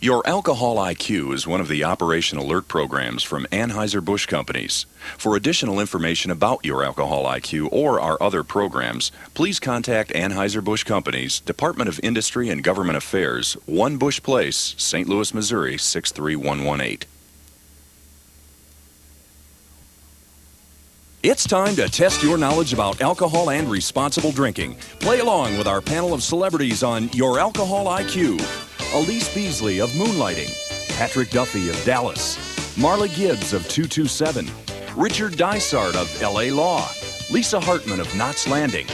Your Alcohol I.Q is one of the Operation Alert programs from Anheuser-Busch Companies. For additional information about your Alcohol I.Q or our other programs, please contact Anheuser-Busch Companies, Department of Industry and Government Affairs, 1 Bush Place, St. Louis, Missouri, 63118. It's time to test your knowledge about alcohol and responsible drinking. Play along with our panel of celebrities on Your Alcohol I.Q. Elise Beasley of Moonlighting, Patrick Duffy of Dallas, Marla Gibbs of 227, Richard Dysart of L.A. Law, Lisa Hartman of Knots Landing,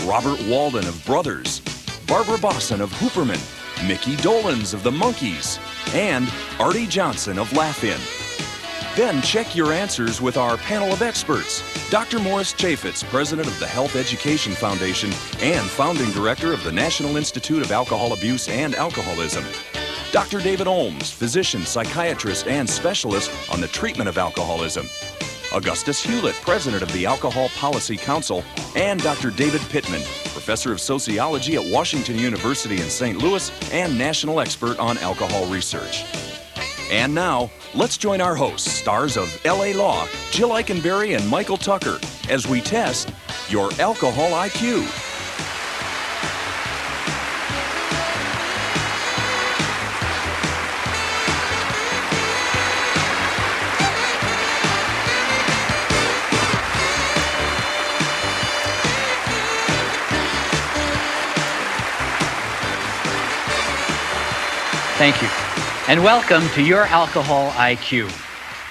Robert Walden of Brothers, Barbara Bosson of Hooperman, Mickey Dolans of The Monkees, and Artie Johnson of Laugh-In. Then check your answers with our panel of experts. Dr. Morris Chaffetz, president of the Health Education Foundation and founding director of the National Institute of Alcohol Abuse and Alcoholism. Dr. David Olms, physician, psychiatrist, and specialist on the treatment of alcoholism. Augustus Hewlett, president of the Alcohol Policy Council, and Dr. David Pittman, professor of sociology at Washington University in St. Louis and national expert on alcohol research. And now, let's join our hosts, stars of L.A. Law, Jill Eikenberry and Michael Tucker, as we test your Alcohol I.Q. Thank you. And welcome to Your Alcohol I.Q.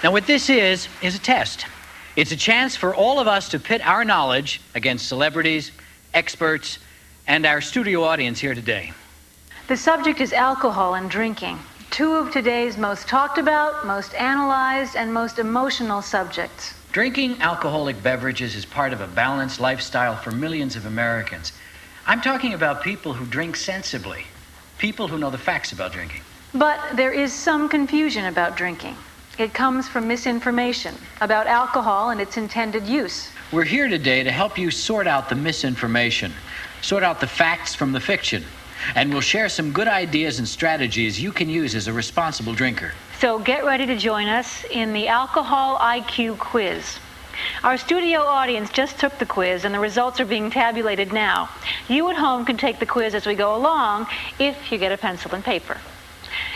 Now, what this is a test. It's a chance for all of us to pit our knowledge against celebrities, experts, and our studio audience here today. The subject is alcohol and drinking, 2 of today's most talked about, most analyzed, and most emotional subjects. Drinking alcoholic beverages is part of a balanced lifestyle for millions of Americans. I'm talking about people who drink sensibly, people who know the facts about drinking. But there is some confusion about drinking. It comes from misinformation about alcohol and its intended use. We're here today to help you sort out the misinformation, sort out the facts from the fiction, and we'll share some good ideas and strategies you can use as a responsible drinker. So get ready to join us in the Alcohol I.Q. quiz. Our studio audience just took the quiz and the results are being tabulated now. You at home can take the quiz as we go along if you get a pencil and paper.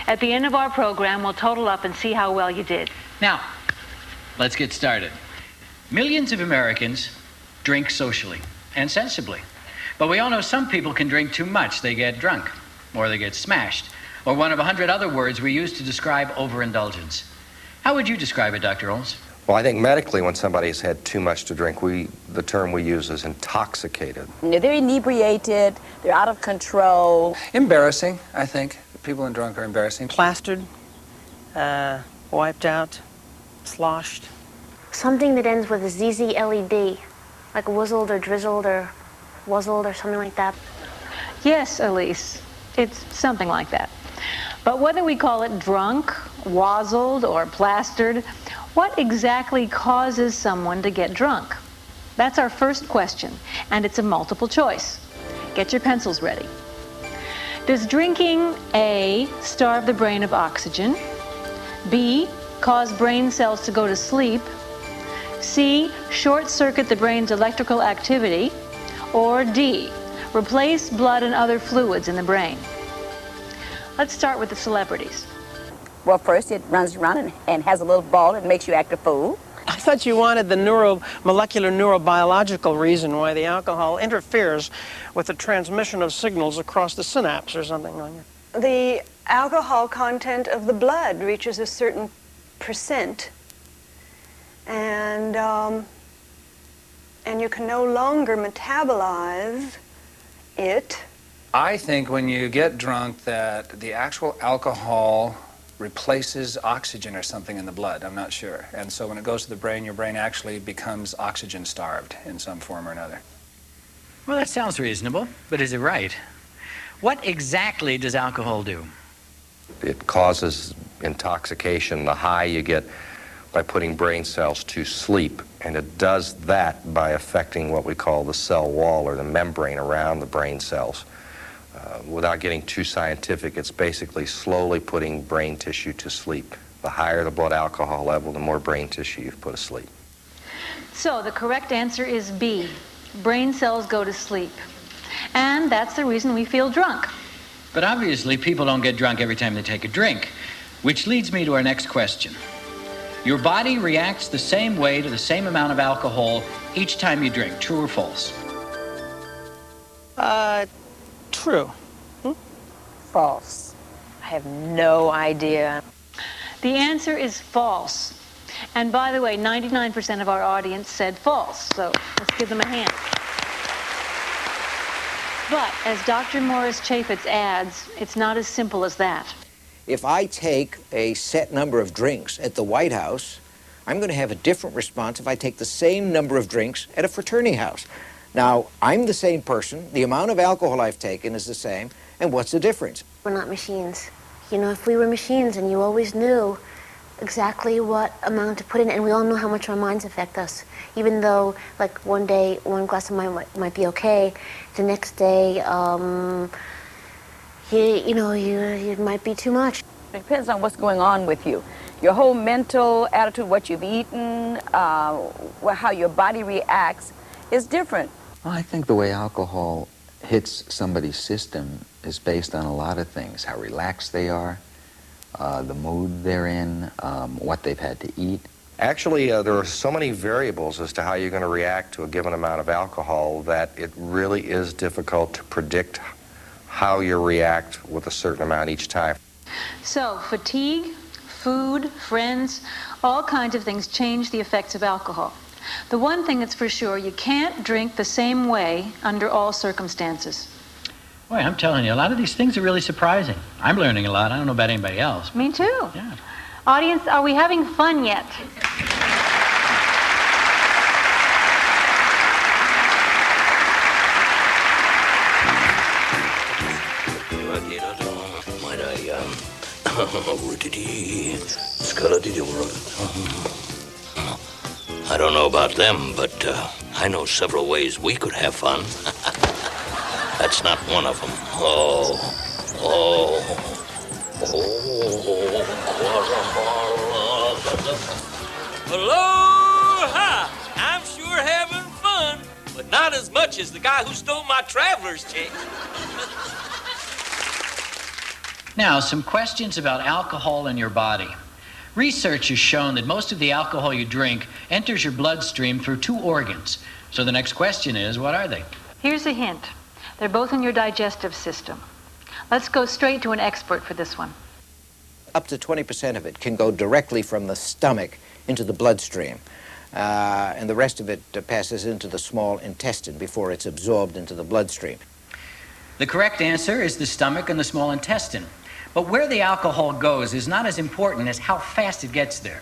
At the end of our program, we'll total up and see how well you did. Now, let's get started. Millions of Americans drink socially and sensibly. But we all know some people can drink too much. They get drunk, or they get smashed, or one of 100 other words we use to describe overindulgence. How would you describe it, Dr. Olms? Well, I think medically, when somebody's had too much to drink, the term we use is intoxicated. They're inebriated, they're out of control. Embarrassing, I think. People in drunk are embarrassing. Plastered, wiped out, sloshed. Something that ends with a ZZLED, like wuzzled or drizzled or wuzzled or something like that. Yes, Elise, it's something like that. But whether we call it drunk, wazzled, or plastered, what exactly causes someone to get drunk? That's our first question, and it's a multiple choice. Get your pencils ready. Does drinking A, starve the brain of oxygen, B, cause brain cells to go to sleep, C, short-circuit the brain's electrical activity, or D, replace blood and other fluids in the brain? Let's start with the celebrities. Well, first it runs around and has a little ball that makes you act a fool. I thought you wanted the molecular neurobiological reason why the alcohol interferes with the transmission of signals across the synapse or something like that. The alcohol content of the blood reaches a certain percent, and you can no longer metabolize it. I think when you get drunk that the actual alcohol replaces oxygen or something in the blood. I'm not sure. And so when it goes to the brain, your brain actually becomes oxygen starved in some form or another. Well, that sounds reasonable, but is it right? What exactly does alcohol do? It causes intoxication, the high you get by putting brain cells to sleep. And it does that by affecting what we call the cell wall or the membrane around the brain cells. Without getting too scientific, it's basically slowly putting brain tissue to sleep. The higher the blood alcohol level, the more brain tissue you've put asleep. So the correct answer is B. Brain cells go to sleep. And that's the reason we feel drunk. But obviously, people don't get drunk every time they take a drink, which leads me to our next question. Your body reacts the same way to the same amount of alcohol each time you drink. True or false? True. False. I have no idea. The answer is false. And by the way, 99% of our audience said false, so let's give them a hand. But as Dr. Morris Chaffetz adds, it's not as simple as that. If I take a set number of drinks at the White House, I'm going to have a different response if I take the same number of drinks at a fraternity house. Now, I'm the same person, the amount of alcohol I've taken is the same, and what's the difference? We're not machines. You know, if we were machines and you always knew exactly what amount to put in, and we all know how much our minds affect us. Even though, like, one day, one glass of wine might be okay, the next day, it might be too much. It depends on what's going on with you. Your whole mental attitude, what you've eaten, how your body reacts is different. Well, I think the way alcohol hits somebody's system is based on a lot of things. How relaxed they are, the mood they're in, what they've had to eat. Actually, there are so many variables as to how you're going to react to a given amount of alcohol that it really is difficult to predict how you react with a certain amount each time. So fatigue, food, friends, all kinds of things change the effects of alcohol. The one thing that's for sure, you can't drink the same way under all circumstances. Boy, I'm telling you, a lot of these things are really surprising. I'm learning a lot. I don't know about anybody else. Me too. Yeah. Audience, are we having fun yet? I don't know about them, but I know several ways we could have fun. That's not one of them. Aloha! I'm sure having fun, but not as much as the guy who stole my traveler's check. Now, some questions about alcohol in your body. Research has shown that most of the alcohol you drink enters your bloodstream through two organs. So the next question is, what are they? Here's a hint. They're both in your digestive system. Let's go straight to an expert for this one. Up to 20% of it can go directly from the stomach into the bloodstream. And the rest of it passes into the small intestine before it's absorbed into the bloodstream. The correct answer is the stomach and the small intestine. But where the alcohol goes is not as important as how fast it gets there.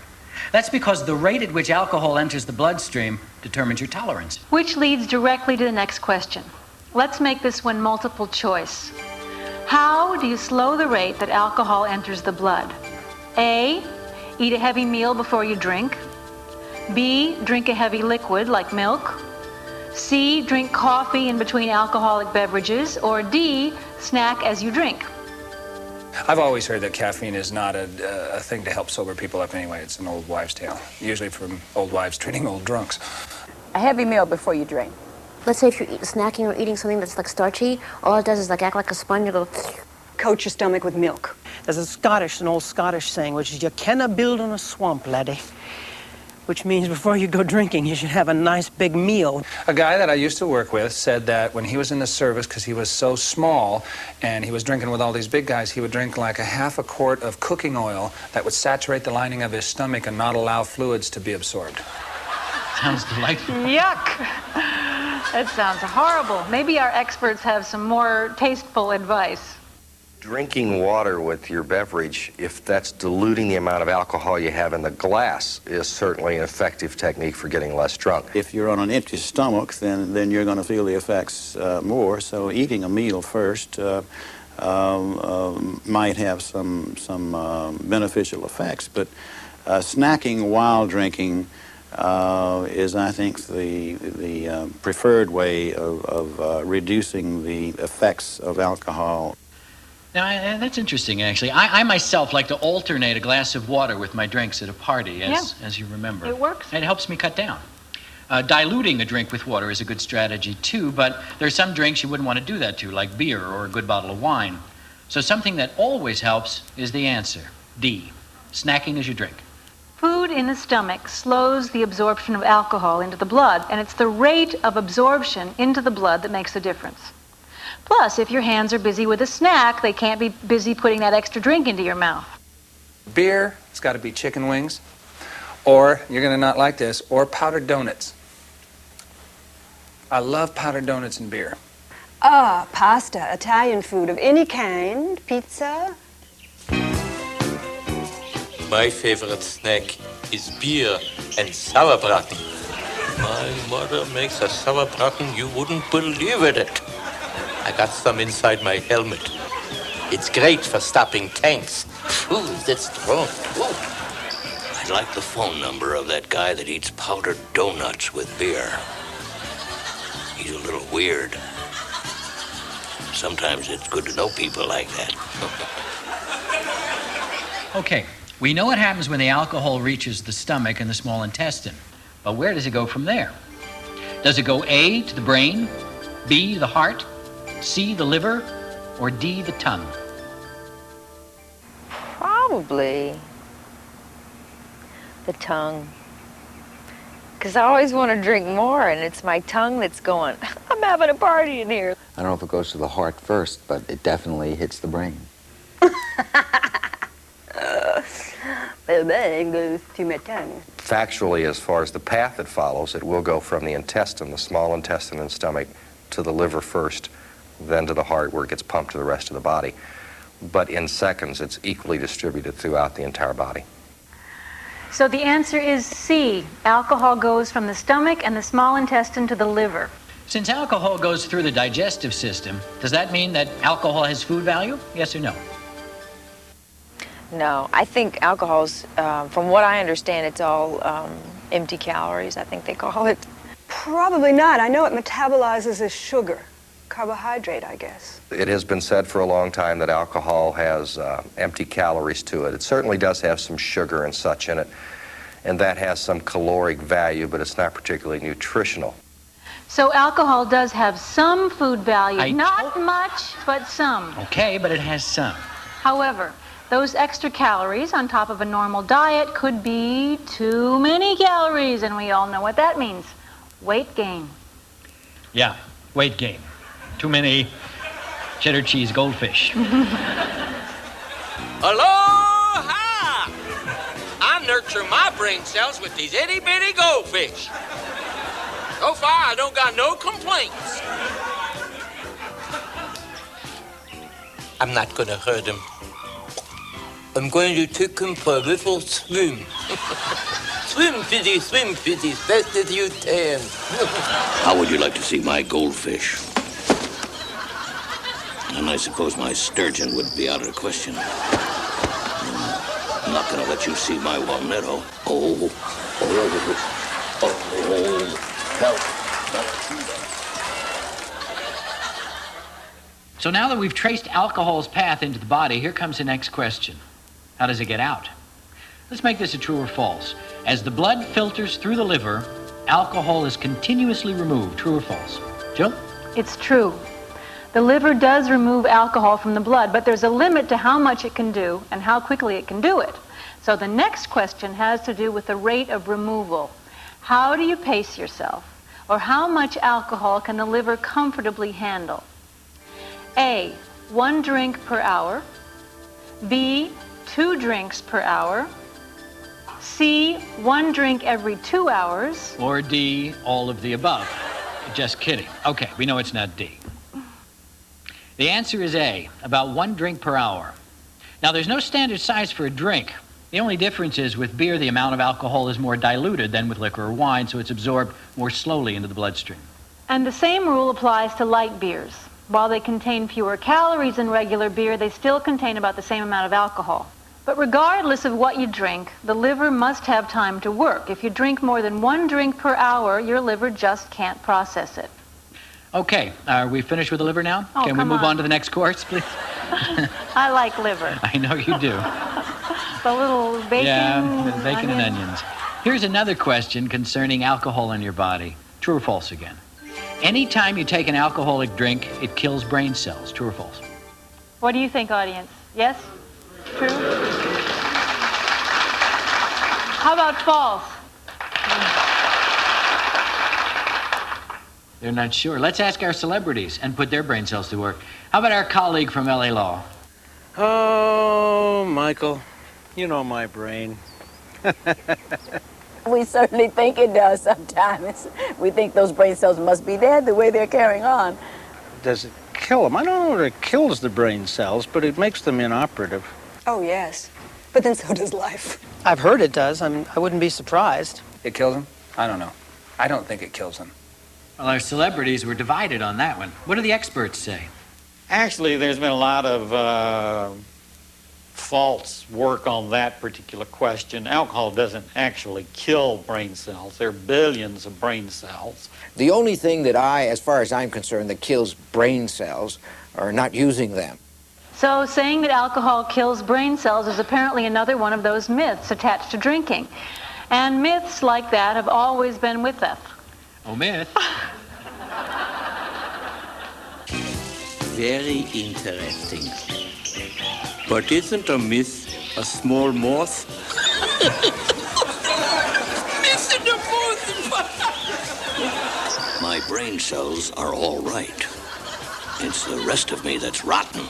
That's because the rate at which alcohol enters the bloodstream determines your tolerance. Which leads directly to the next question. Let's make this one multiple choice. How do you slow the rate that alcohol enters the blood? A, eat a heavy meal before you drink. B, drink a heavy liquid like milk. C, drink coffee in between alcoholic beverages. Or D, snack as you drink. I've always heard that caffeine is not a thing to help sober people up anyway. It's an old wives' tale, usually from old wives treating old drunks. A heavy meal before you drink. Let's say if you're snacking or eating something that's like starchy, all it does is like act like a sponge and go... Coat your stomach with milk. There's an old Scottish saying, which is, you canna build on a swamp, laddie. Which means before you go drinking, you should have a nice big meal. A guy that I used to work with said that when he was in the service, because he was so small and he was drinking with all these big guys, he would drink like a half a quart of cooking oil that would saturate the lining of his stomach and not allow fluids to be absorbed. Sounds delightful. Yuck! That sounds horrible. Maybe our experts have some more tasteful advice. Drinking water with your beverage, if that's diluting the amount of alcohol you have in the glass, is certainly an effective technique for getting less drunk. If you're on an empty stomach, then you're going to feel the effects more. So eating a meal first might have some beneficial effects, but snacking while drinking is, I think, the preferred way of reducing the effects of alcohol. Now, that's interesting, actually. I myself like to alternate a glass of water with my drinks at a party, as you remember. It works. And it helps me cut down. Diluting a drink with water is a good strategy, too, but there are some drinks you wouldn't want to do that to, like beer or a good bottle of wine. So something that always helps is the answer, D, snacking as you drink. Food in the stomach slows the absorption of alcohol into the blood, and it's the rate of absorption into the blood that makes the difference. Plus, if your hands are busy with a snack, they can't be busy putting that extra drink into your mouth. Beer, it's got to be chicken wings, or, you're going to not like this, or powdered donuts. I love powdered donuts and beer. Ah, pasta, Italian food of any kind, pizza. My favorite snack is beer and sauerbraten. My mother makes a sauerbraten you wouldn't believe it. I got some inside my helmet. It's great for stopping tanks. Ooh, that's strong. Ooh. I'd like the phone number of that guy that eats powdered donuts with beer. He's a little weird. Sometimes it's good to know people like that. Okay, we know what happens when the alcohol reaches the stomach and the small intestine. But where does it go from there? Does it go A, to the brain, B, the heart, C, the liver, or D, the tongue? Probably the tongue. Because I always want to drink more, and it's my tongue that's going, I'm having a party in here. I don't know if it goes to the heart first, but it definitely hits the brain. The brain goes to my tongue. Factually, as far as the path it follows, it will go from the intestine, the small intestine and stomach, to the liver first, then to the heart, where it gets pumped to the rest of the body. But in seconds, it's equally distributed throughout the entire body. So the answer is C. Alcohol goes from the stomach and the small intestine to the liver. Since alcohol goes through the digestive system, does that mean that alcohol has food value? Yes or no? No, I think alcohol's, from what I understand, it's all empty calories, I think they call it. Probably not. I know it metabolizes as sugar. Carbohydrate, I guess. It has been said for a long time that alcohol has empty calories to it. It certainly does have some sugar and such in it, and that has some caloric value, but it's not particularly nutritional. So alcohol does have some food value. Not much, but some. Okay, but it has some. However, those extra calories on top of a normal diet could be too many calories, and we all know what that means. Weight gain. Yeah, weight gain. Too many cheddar cheese goldfish. Aloha! I nurture my brain cells with these itty-bitty goldfish. So far, I don't got no complaints. I'm not gonna hurt him. I'm going to take him for a little swim. Swim, fizzy, as best as you can. How would you like to see my goldfish? And I suppose my sturgeon would be out of the question. I'm not going to let you see my walnutto. Help. So now that we've traced alcohol's path into the body, here comes the next question. How does it get out? Let's make this a true or false. As the blood filters through the liver, alcohol is continuously removed. True or false? Jill? It's true. The liver does remove alcohol from the blood, but there's a limit to how much it can do and how quickly it can do it. So the next question has to do with the rate of removal. How do you pace yourself? Or how much alcohol can the liver comfortably handle? A, 1 drink per hour. B, 2 drinks per hour. C, 1 drink every 2 hours. Or D, all of the above. Just kidding. Okay, we know it's not D. The answer is A, about 1 drink per hour. Now, there's no standard size for a drink. The only difference is with beer, the amount of alcohol is more diluted than with liquor or wine, so it's absorbed more slowly into the bloodstream. And the same rule applies to light beers. While they contain fewer calories than regular beer, they still contain about the same amount of alcohol. But regardless of what you drink, the liver must have time to work. If you drink more than 1 drink per hour, your liver just can't process it. Okay, are we finished with the liver now? Oh, Can we come move on on. to the next course, please? I like liver. I know you do. The little bacon, Yeah, bacon and onion. onions. Here's another question concerning alcohol in your body. True or false again? Anytime you take an alcoholic drink, it kills brain cells. True or false? What do you think, audience? Yes? True? How about false? They're not sure. Let's ask our celebrities and put their brain cells to work. How about our colleague from LA Law? Oh, Michael, you know my brain. We certainly think it does sometimes. We think those brain cells must be dead the way they're carrying on. Does it kill them? I don't know that it kills the brain cells, but it makes them inoperative. Oh, yes. But then so does life. I've heard it does. I wouldn't be surprised. It kills them? I don't know. I don't think it kills them. Well, our celebrities were divided on that one. What do the experts say? Actually, there's been a lot of false work on that particular question. Alcohol doesn't actually kill brain cells. There are billions of brain cells. The only thing that as far as I'm concerned, that kills brain cells are not using them. So saying that alcohol kills brain cells is apparently another one of those myths attached to drinking. And myths like that have always been with us. Oh, myth. Very interesting. But isn't a myth a small moth? Missing the My brain cells are all right. It's the rest of me that's rotten.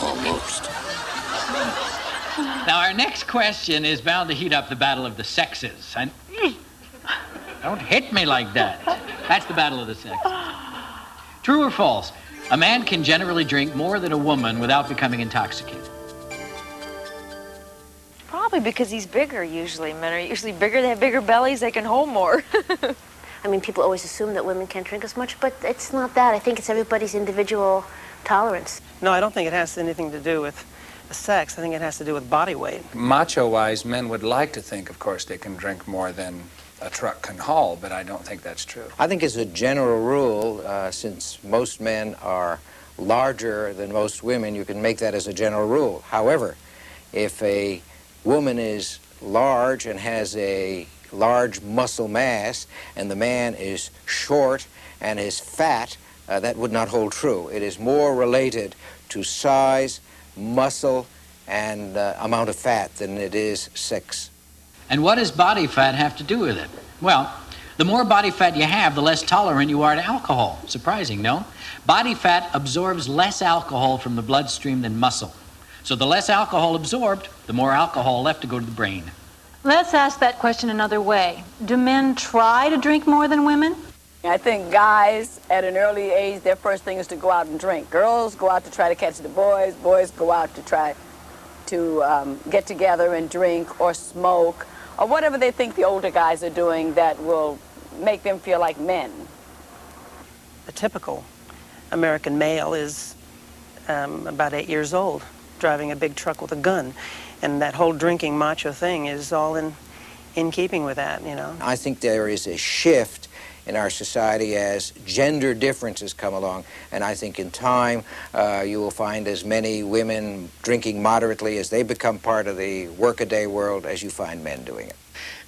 Almost. Now, our next question is bound to heat up the battle of the sexes. And don't hit me like that. That's the battle of the sexes. True or false? A man can generally drink more than a woman without becoming intoxicated. Probably because he's bigger usually. Men are usually bigger, they have bigger bellies, they can hold more. I mean, people always assume that women can't drink as much, but it's not that. I think it's everybody's individual tolerance. No, I don't think it has anything to do with sex. I think it has to do with body weight. Macho-wise, men would like to think, of course, they can drink more than a truck can haul, but I don't think that's true. I think as a general rule, since most men are larger than most women, you can make that as a general rule. However, if a woman is large and has a large muscle mass and the man is short and is fat, that would not hold true. It is more related to size, muscle, and amount of fat than it is sex. And what does body fat have to do with it? Well, the more body fat you have, the less tolerant you are to alcohol. Surprising, no? Body fat absorbs less alcohol from the bloodstream than muscle. So the less alcohol absorbed, the more alcohol left to go to the brain. Let's ask that question another way. Do men try to drink more than women? I think guys at an early age, their first thing is to go out and drink. Girls go out to try to catch the boys. Boys go out to try to get together and drink or smoke or whatever they think the older guys are doing that will make them feel like men. The typical American male is about 8 years old, driving a big truck with a gun. And that whole drinking macho thing is all in keeping with that, you know. I think there is a shift in our society as gender differences come along, and I think in time you will find as many women drinking moderately as they become part of the workaday world as you find men doing it.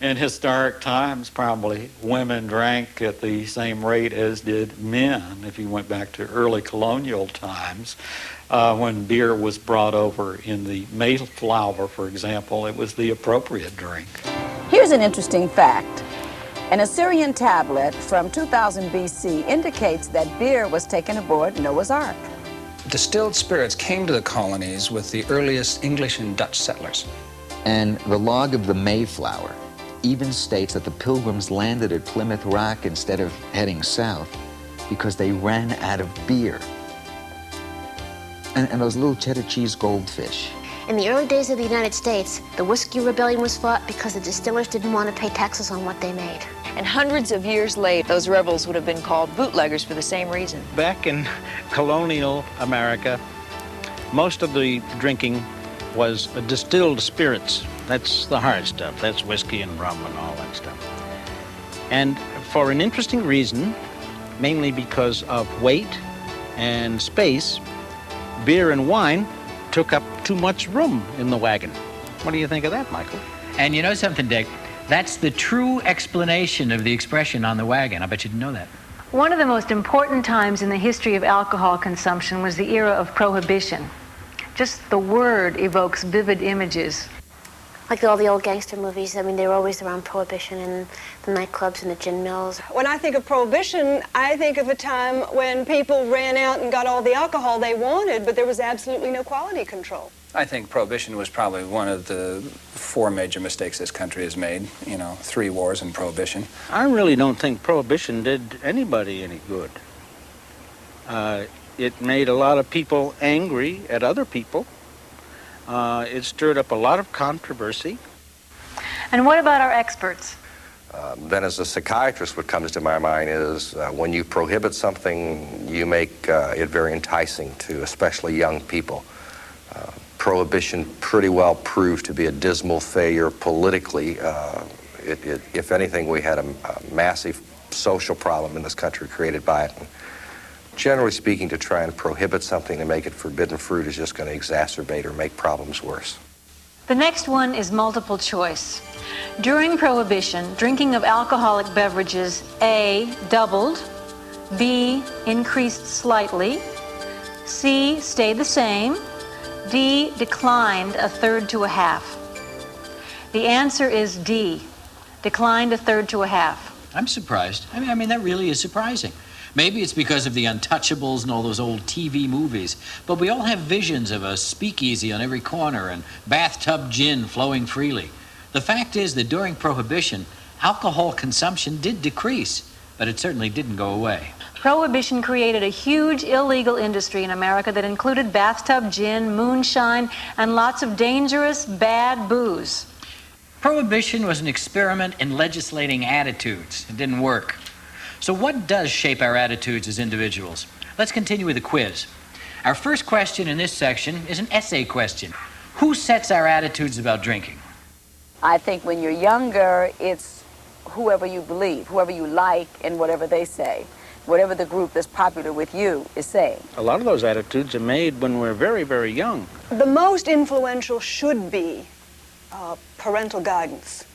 In historic times, probably women drank at the same rate as did men. If you went back to early colonial times, when beer was brought over in the Mayflower, for example, it was the appropriate drink. Here's an interesting fact. An Assyrian tablet from 2000 BC indicates that beer was taken aboard Noah's Ark. Distilled spirits came to the colonies with the earliest English and Dutch settlers. And the log of the Mayflower even states that the Pilgrims landed at Plymouth Rock instead of heading south because they ran out of beer. And those little cheddar cheese goldfish. In the early days of the United States, the Whiskey Rebellion was fought because the distillers didn't want to pay taxes on what they made. And hundreds of years later, those rebels would have been called bootleggers for the same reason. Back in colonial America, most of the drinking was distilled spirits. That's the hard stuff. That's whiskey and rum and all that stuff. And for an interesting reason, mainly because of weight and space, beer and wine took up too much room in the wagon. What do you think of that, Michael? And you know something, Dick? That's the true explanation of the expression on the wagon. I bet you didn't know that. One of the most important times in the history of alcohol consumption was the era of Prohibition. Just the word evokes vivid images. Like all the old gangster movies, I mean, they were always around Prohibition and the nightclubs and the gin mills. When I think of Prohibition, I think of a time when people ran out and got all the alcohol they wanted, but there was absolutely no quality control. I think Prohibition was probably one of the 4 major mistakes this country has made. You know, 3 wars and Prohibition. I really don't think Prohibition did anybody any good. It made a lot of people angry at other people. It stirred up a lot of controversy. And what about our experts? Then as a psychiatrist, what comes to my mind is when you prohibit something, you make it very enticing to especially young people. Prohibition pretty well proved to be a dismal failure politically. If anything, we had a massive social problem in this country created by it. And generally speaking, to try and prohibit something to make it forbidden fruit is just going to exacerbate or make problems worse. The next one is multiple choice. During Prohibition, drinking of alcoholic beverages, A, doubled, B, increased slightly, C, stayed the same, D, declined a third to a half. The answer is D, declined a third to a half. I'm surprised. I mean, that really is surprising. Maybe it's because of the Untouchables and all those old TV movies, but we all have visions of a speakeasy on every corner and bathtub gin flowing freely. The fact is that during Prohibition, alcohol consumption did decrease, but it certainly didn't go away. Prohibition created a huge illegal industry in America that included bathtub gin, moonshine, and lots of dangerous, bad booze. Prohibition was an experiment in legislating attitudes. It didn't work. So what does shape our attitudes as individuals? Let's continue with the quiz. Our first question in this section is an essay question. Who sets our attitudes about drinking? I think when you're younger, it's whoever you believe, whoever you like, and whatever they say. Whatever the group that's popular with you is saying. A lot of those attitudes are made when we're very, very young. The most influential should be parental guidance.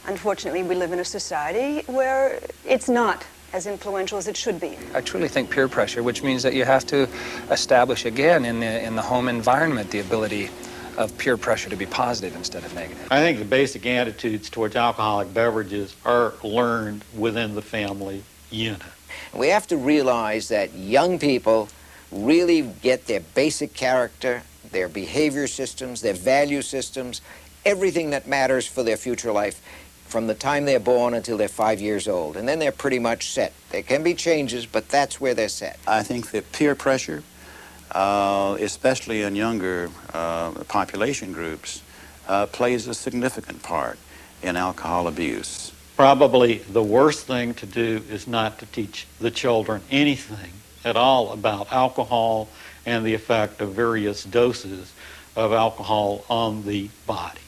Unfortunately, we live in a society where it's not as influential as it should be. I truly think peer pressure, which means that you have to establish again in the home environment the ability of peer pressure to be positive instead of negative. I think the basic attitudes towards alcoholic beverages are learned within the family unit. We have to realize that young people really get their basic character, their behavior systems, their value systems, everything that matters for their future life from the time they're born until they're 5 years old. And then they're pretty much set. There can be changes, but that's where they're set. I think that peer pressure, especially in younger population groups, plays a significant part in alcohol abuse. Probably the worst thing to do is not to teach the children anything at all about alcohol and the effect of various doses of alcohol on the body.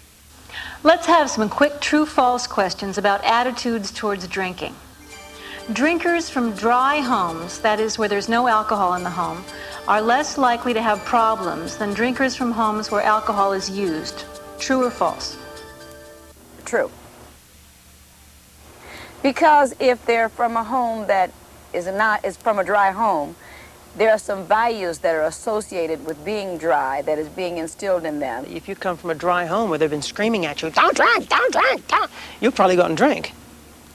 Let's have some quick true-false questions about attitudes towards drinking. Drinkers from dry homes, that is where there's no alcohol in the home, are less likely to have problems than drinkers from homes where alcohol is used. True or false? True. Because if they're from a home that is from a dry home, there are some values that are associated with being dry that is being instilled in them. If you come from a dry home where they've been screaming at you, don't drink, don't drink, don't, you'll probably go out and drink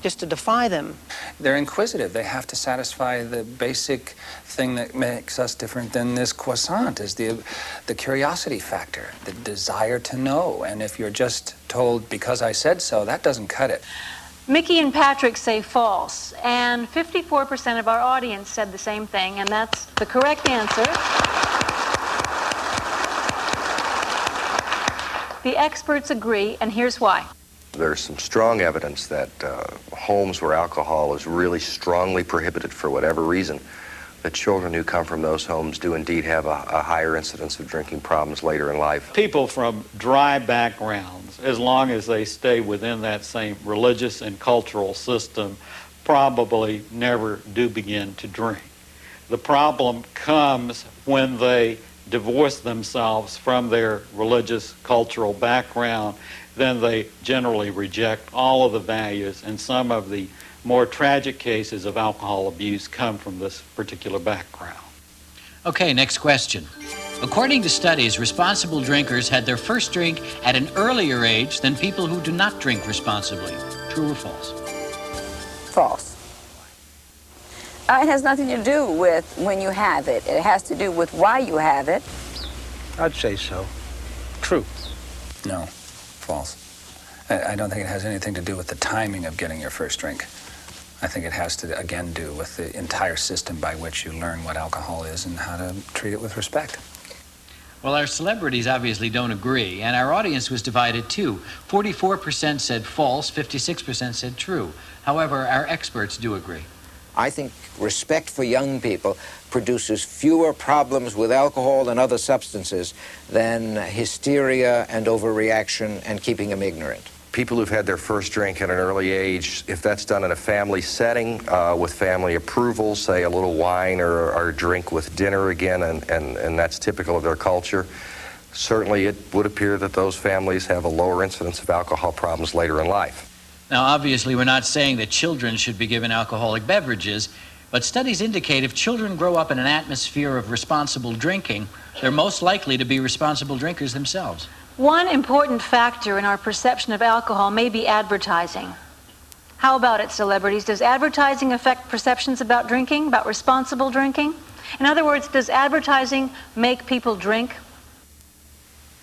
just to defy them. They're inquisitive. They have to satisfy the basic thing that makes us different than this croissant is the curiosity factor, the desire to know. And if you're just told because I said so, that doesn't cut it. Mickey and Patrick say false, and 54% of our audience said the same thing, and that's the correct answer. The experts agree, and here's why. There's some strong evidence that homes where alcohol is really strongly prohibited for whatever reason that children who come from those homes do indeed have a higher incidence of drinking problems later in life. People from dry backgrounds, as long as they stay within that same religious and cultural system, probably never do begin to drink. The problem comes when they divorce themselves from their religious cultural background. Then they generally reject all of the values, and some of the more tragic cases of alcohol abuse come from this particular background. Okay, next question. According to studies, responsible drinkers had their first drink at an earlier age than people who do not drink responsibly. True or false? False. It has nothing to do with when you have it. It has to do with why you have it. I'd say so. True. No, false. I don't think it has anything to do with the timing of getting your first drink. I think it has to, again, do with the entire system by which you learn what alcohol is and how to treat it with respect. Well, our celebrities obviously don't agree, and our audience was divided too. 44% said false, 56% said true. However, our experts do agree. I think respect for young people produces fewer problems with alcohol and other substances than hysteria and overreaction and keeping them ignorant. People who've had their first drink at an early age, if that's done in a family setting with family approval, say a little wine or a drink with dinner again, and that's typical of their culture, certainly it would appear that those families have a lower incidence of alcohol problems later in life. Now, obviously, we're not saying that children should be given alcoholic beverages, but studies indicate if children grow up in an atmosphere of responsible drinking, they're most likely to be responsible drinkers themselves. One important factor in our perception of alcohol may be advertising. How about it, celebrities? Does advertising affect perceptions about drinking, about responsible drinking? In other words, does advertising make people drink?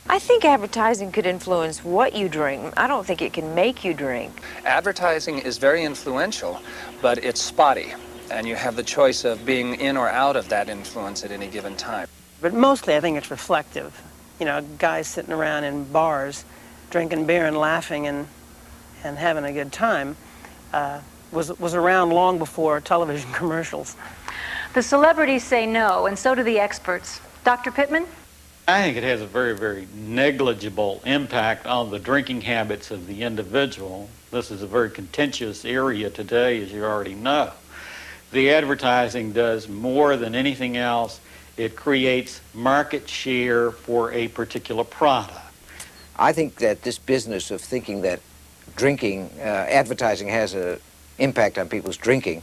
I think advertising could influence what you drink. I don't think it can make you drink. Advertising is very influential, but it's spotty, and you have the choice of being in or out of that influence at any given time. But mostly I think it's reflective. You know, guys sitting around in bars drinking beer and laughing and having a good time was around long before television commercials. The celebrities say no, and so do the experts. Dr. Pittman? I think it has a very, very negligible impact on the drinking habits of the individual. This is a very contentious area today, as you already know. The advertising does more than anything else. It creates market share for a particular product. I think that this business of thinking that drinking, advertising has an impact on people's drinking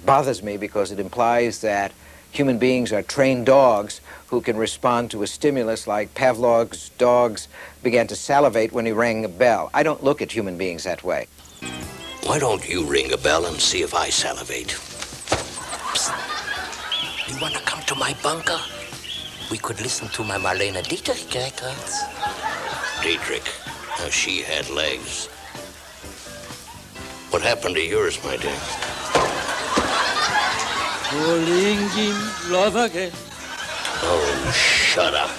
bothers me because it implies that human beings are trained dogs who can respond to a stimulus like Pavlov's dogs began to salivate when he rang a bell. I don't look at human beings that way. Why don't you ring a bell and see if I salivate? Psst. You want to come to my bunker? We could listen to my Marlene Dietrich records. Dietrich? Now she had legs. What happened to yours, my dear? Falling in love again. Oh, shut up.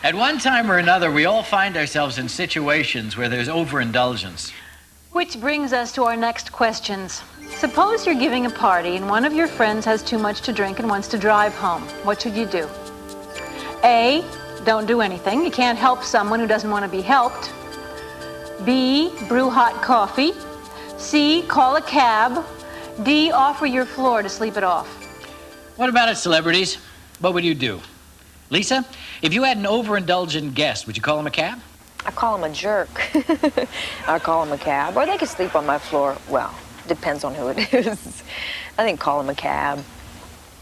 At one time or another, we all find ourselves in situations where there's overindulgence. Which brings us to our next questions. Suppose you're giving a party and one of your friends has too much to drink and wants to drive home. What should you do? A, don't do anything. You can't help someone who doesn't want to be helped. B, brew hot coffee. C, call a cab. D, offer your floor to sleep it off. What about it, celebrities? What would you do? Lisa, if you had an overindulgent guest, would you call him a cab? I call him a jerk. I call him a cab. Or they could sleep on my floor. Well, depends on who it is. I think call him a cab.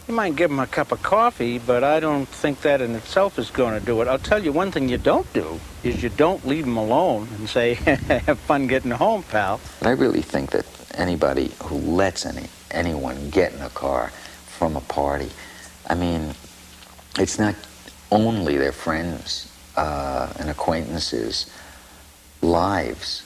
You might give them a cup of coffee, but I don't think that in itself is going to do it. I'll tell you one thing you don't do is you don't leave them alone and say, have fun getting home, pal. But I really think that anybody who lets anyone get in a car from a party, I mean, it's not only their friends and acquaintances' lives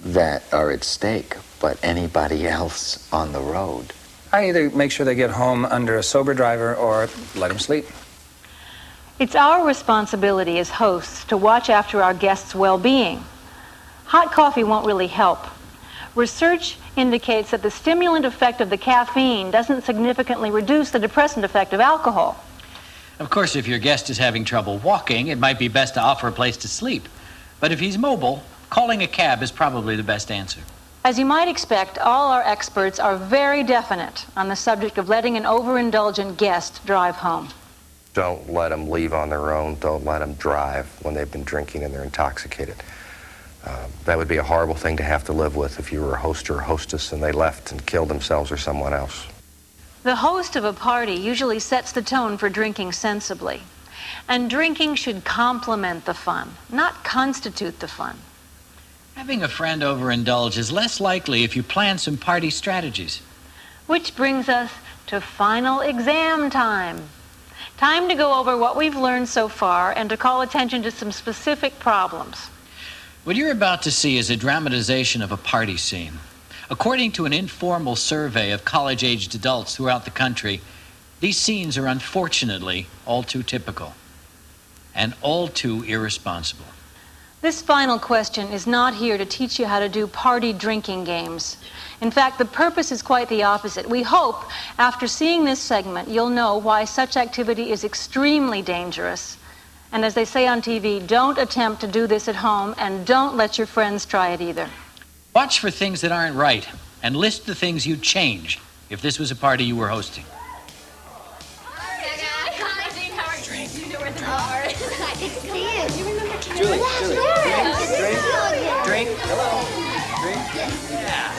that are at stake, but anybody else on the road. I either make sure they get home under a sober driver or let them sleep. It's our responsibility as hosts to watch after our guests' well-being. hot coffee won't really help. Research indicates that the stimulant effect of the caffeine doesn't significantly reduce the depressant effect of alcohol. Of course, if your guest is having trouble walking, it might be best to offer a place to sleep. But if he's mobile, calling a cab is probably the best answer. As you might expect, all our experts are very definite on the subject of letting an overindulgent guest drive home. Don't let them leave on their own. Don't let them drive when they've been drinking and they're intoxicated. That would be a horrible thing to have to live with if you were a host or a hostess and they left and killed themselves or someone else. The host of a party usually sets the tone for drinking sensibly. And drinking should complement the fun, not constitute the fun. Having a friend overindulge is less likely if you plan some party strategies. Which brings us to final exam time. Time to go over what we've learned so far and to call attention to some specific problems. What you're about to see is a dramatization of a party scene. According to an informal survey of college-aged adults throughout the country, these scenes are unfortunately all too typical and all too irresponsible. This final question is not here to teach you how to do party drinking games. In fact, the purpose is quite the opposite. We hope, after seeing this segment, you'll know why such activity is extremely dangerous. And as they say on TV, don't attempt to do this at home, and don't let your friends try it either. Watch for things that aren't right, and list the things you'd change if this was a party you were hosting. Julie, drink. Hello. Drink. Yeah.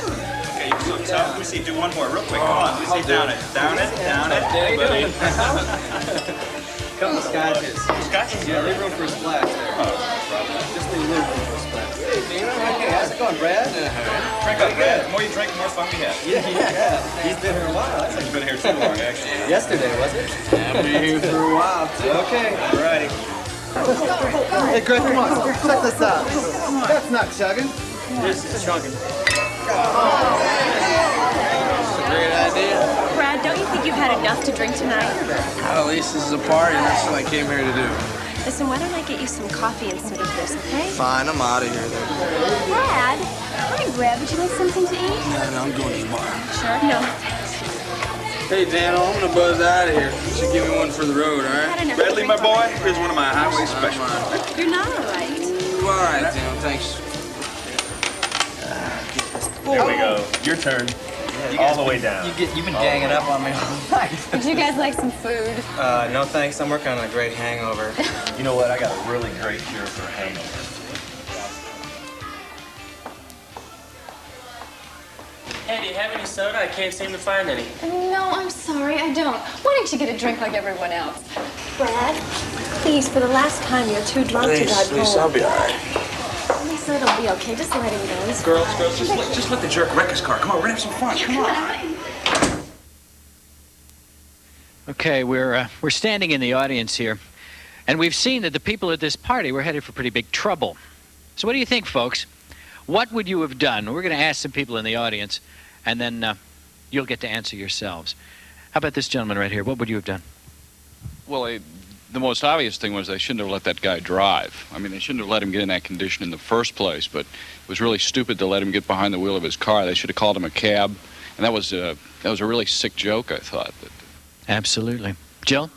Okay, you look tough. We see, do one more real quick. Come on, we see, down it. Down it. Hey, buddy. Couple scotches. Scotches? Yeah, leave room for a splash there. Just leave room for a splash. Hey, how's it going, Brad? Drink up, Brad. The more you drink, the more fun we have. Yeah. He's been here a while. He's been here too long, actually. Yesterday, was it? Yeah, I've been here for a while, too. Okay. All righty. Hey, Greg, come on. Check this out. That's not chugging. This is chugging. That's a great idea. Brad, don't you think you've had enough to drink tonight? Well, at least this is a party, and that's what I came here to do. Listen, why don't I get you some coffee instead of this, okay? Fine, I'm out of here then. Brad? Hi, Brad. Would you like something to eat? No, I'm going to eat more. Sure? No. Hey, Daniel, I'm gonna buzz out of here. You should give me one for the road, all right? Bradley, my boy, here's one of my highway specials. You're not all right. All right, Daniel, thanks. There we go. Your turn. All the way down. You've been ganging up on me all night. Would you guys like some food? No thanks. I'm working on a great hangover. You know what? I got a really great cure for a hangover. Hey, do you have any soda? I can't seem to find any. No, I'm sorry, I don't. Why don't you get a drink like everyone else? Brad, please, for the last time, you're too drunk to drive home. Please, I'll be all right. Lisa, it'll be okay. Just let him go. Girls, just let the jerk wreck his car. Come on, we're gonna have some fun. Come on. Okay, we're standing in the audience here, and we've seen that the people at this party were headed for pretty big trouble. So what do you think, folks? What would you have done? We're going to ask some people in the audience, and then you'll get to answer yourselves. How about this gentleman right here? What would you have done? Well, the most obvious thing was they shouldn't have let that guy drive. I mean, they shouldn't have let him get in that condition in the first place, but it was really stupid to let him get behind the wheel of his car. They should have called him a cab, and that was a really sick joke, I thought. Absolutely. Jill?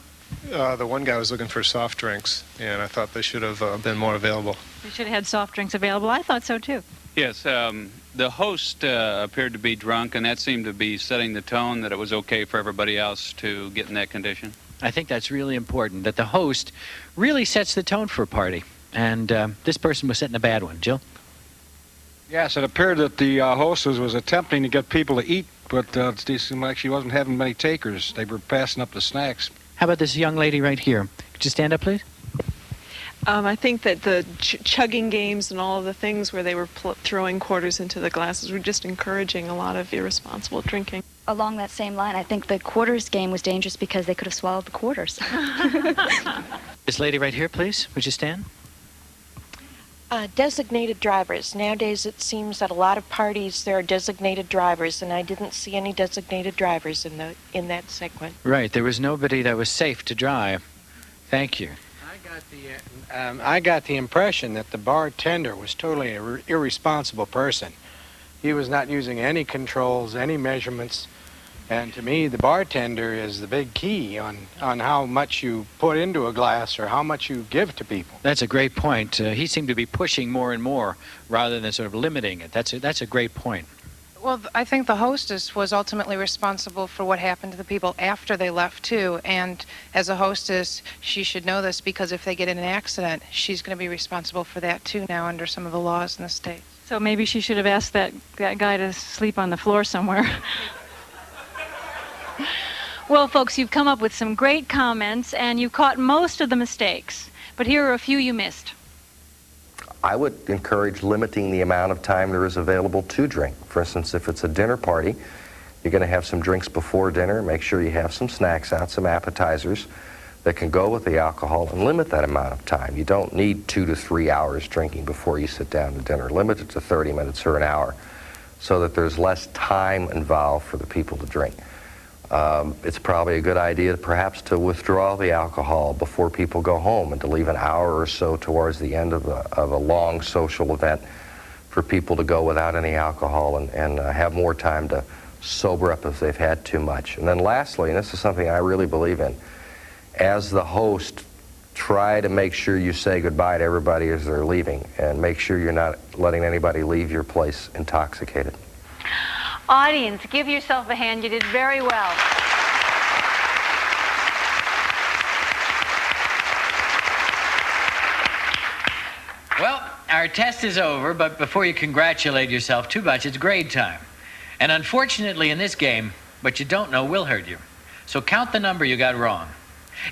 The one guy was looking for soft drinks, and I thought they should have been more available. We should have had soft drinks available. I thought so, too. Yes, the host appeared to be drunk, and that seemed to be setting the tone that it was okay for everybody else to get in that condition. I think that's really important, that the host really sets the tone for a party. And this person was setting a bad one. Jill? Yes, it appeared that the hostess was attempting to get people to eat, but it seemed like she wasn't having many takers. They were passing up the snacks. How about this young lady right here? Could you stand up, please? I think that the chugging games and all of the things where they were throwing quarters into the glasses were just encouraging a lot of irresponsible drinking. Along that same line, I think the quarters game was dangerous because they could have swallowed the quarters. This lady right here, please. Would you stand? Designated drivers. Nowadays it seems that a lot of parties there are designated drivers, and I didn't see any designated drivers in that segment. Right. There was nobody that was safe to drive. Thank you. Hi, I got the impression that the bartender was totally an irresponsible person. He was not using any controls, any measurements. And to me, the bartender is the big key on how much you put into a glass or how much you give to people. That's a great point. He seemed to be pushing more and more rather than sort of limiting it. That's a great point. Well, I think the hostess was ultimately responsible for what happened to the people after they left, too. And as a hostess, she should know this, because if they get in an accident, she's going to be responsible for that, too, now under some of the laws in the state. So maybe she should have asked that guy to sleep on the floor somewhere. Well, folks, you've come up with some great comments, and you caught most of the mistakes. But here are a few you missed. I would encourage limiting the amount of time there is available to drink. For instance, if it's a dinner party, you're going to have some drinks before dinner. Make sure you have some snacks out, some appetizers that can go with the alcohol, and limit that amount of time. You don't need 2 to 3 hours drinking before you sit down to dinner. Limit it to 30 minutes or an hour so that there's less time involved for the people to drink. It's probably a good idea perhaps to withdraw the alcohol before people go home, and to leave an hour or so towards the end of a long social event for people to go without any alcohol and have more time to sober up if they've had too much. And then lastly, and this is something I really believe in, as the host, try to make sure you say goodbye to everybody as they're leaving, and make sure you're not letting anybody leave your place intoxicated. Audience, give yourself a hand. You did very well. Well, our test is over, but before you congratulate yourself too much, it's grade time. And unfortunately in this game, what you don't know will hurt you. So count the number you got wrong.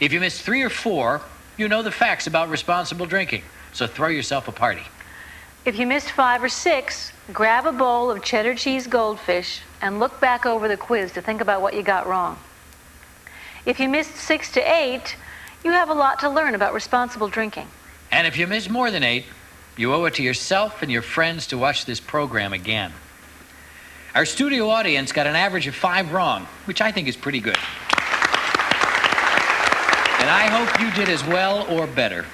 If you missed 3 or 4, you know the facts about responsible drinking. So throw yourself a party. If you missed 5 or 6, grab a bowl of cheddar cheese goldfish and look back over the quiz to think about what you got wrong. If you missed 6 to 8, you have a lot to learn about responsible drinking. And if you missed more than 8, you owe it to yourself and your friends to watch this program again. Our studio audience got an average of 5 wrong, which I think is pretty good. And I hope you did as well or better.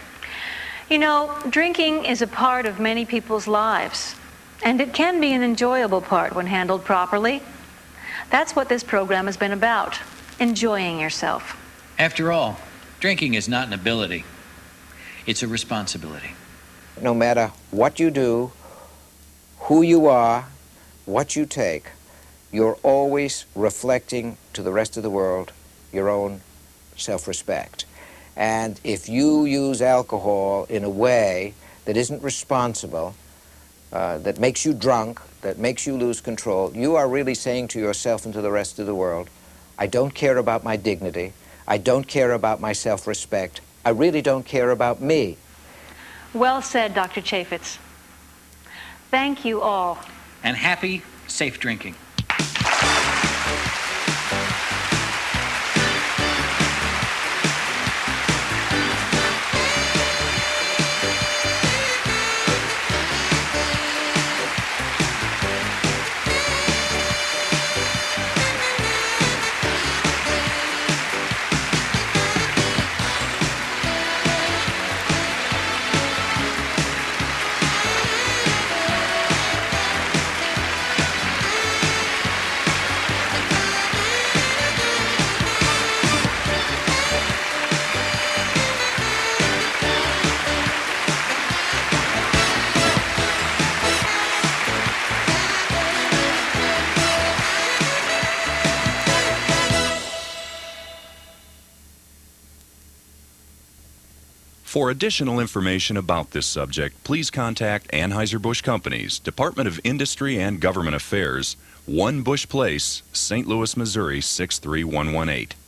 You know, drinking is a part of many people's lives, and it can be an enjoyable part when handled properly. That's what this program has been about, enjoying yourself. After all, drinking is not an ability. It's a responsibility. No matter what you do, who you are, what you take, you're always reflecting to the rest of the world your own self-respect. And if you use alcohol in a way that isn't responsible, that makes you drunk, that makes you lose control, you are really saying to yourself and to the rest of the world, I don't care about my dignity, I don't care about my self-respect, I really don't care about me. Well said, Dr. Chaffetz. Thank you all. And happy, safe drinking. For additional information about this subject, please contact Anheuser-Busch Company's Department of Industry and Government Affairs, 1 Bush Place, St. Louis, Missouri 63118.